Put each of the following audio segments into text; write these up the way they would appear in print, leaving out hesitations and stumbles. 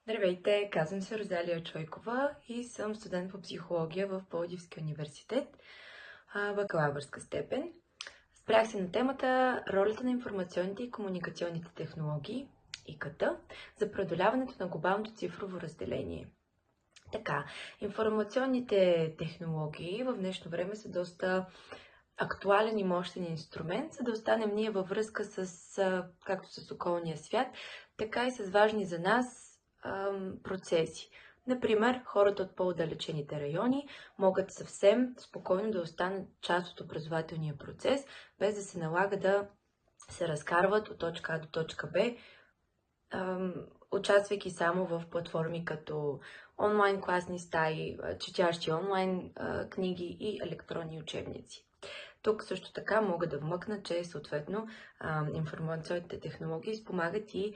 Здравейте, казвам се Розалия Чойкова и съм студент по психология в Пловдивския университет, бакалавърска степен. Спрях се на темата ролята на информационните и комуникационните технологии, ИКТ, за преодоляването на глобалното цифрово разделение. Така, информационните технологии в днешно време са доста актуален и мощен инструмент, за да останем ние във връзка както с околния свят, така и с важни за нас процеси. Например, хората от по-отдалечените райони могат съвсем спокойно да останат част от образователния процес, без да се налага да се разкарват от точка А до точка Б, участвайки само в платформи като онлайн класни стаи, четящи онлайн книги и електронни учебници. Тук също така мога да вмъкна, че съответно информационните технологии спомагат и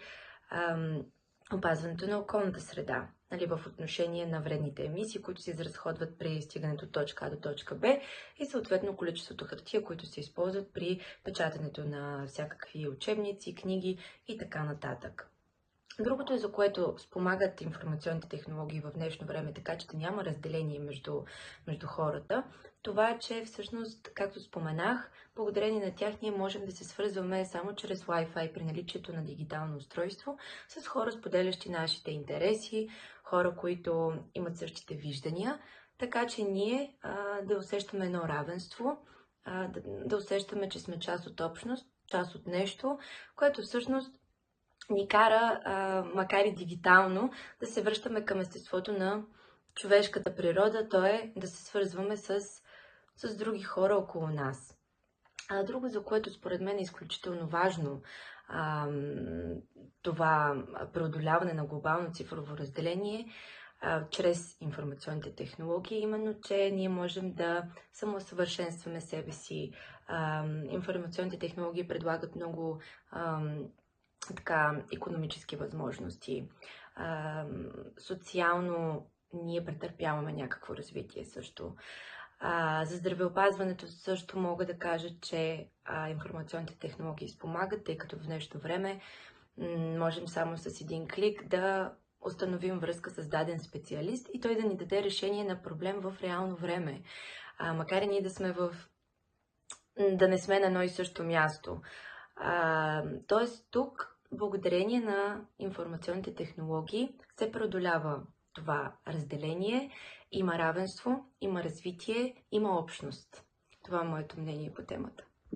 опазването на околната среда, в отношение на вредните емисии, които се изразходват при стигането от точка А до точка Б и съответно количеството хартия, които се използват при печатането на всякакви учебници, книги и така нататък. Другото, за което спомагат информационните технологии в днешно време, така че да няма разделение между хората, това е, че всъщност, както споменах, благодарение на тях ние можем да се свързваме само чрез Wi-Fi при наличието на дигитално устройство с хора, споделящи нашите интереси, хора, които имат същите виждания, така че ние да усещаме едно равенство, да усещаме, че сме част от общност, част от нещо, което всъщност ни кара, макар и дигитално, да се връщаме към естеството на човешката природа, то е да се свързваме с други хора около нас. Друго, за което според мен е изключително важно това преодоляване на глобално цифрово разделение чрез информационните технологии, именно, че ние можем да самоусъвършенстваме себе си. Информационните технологии предлагат много икономически възможности. Социално ние претърпяваме някакво развитие също. За здравеопазването също мога да кажа, че информационните технологии спомагат, тъй като в днешно време можем само с един клик да установим връзка с даден специалист и той да ни даде решение на проблем в реално време. Макар и ние да не сме на едно и също място. Тоест тук, благодарение на информационните технологии, се преодолява това разделение, има равенство, има развитие, има общност. Това е моето мнение по темата.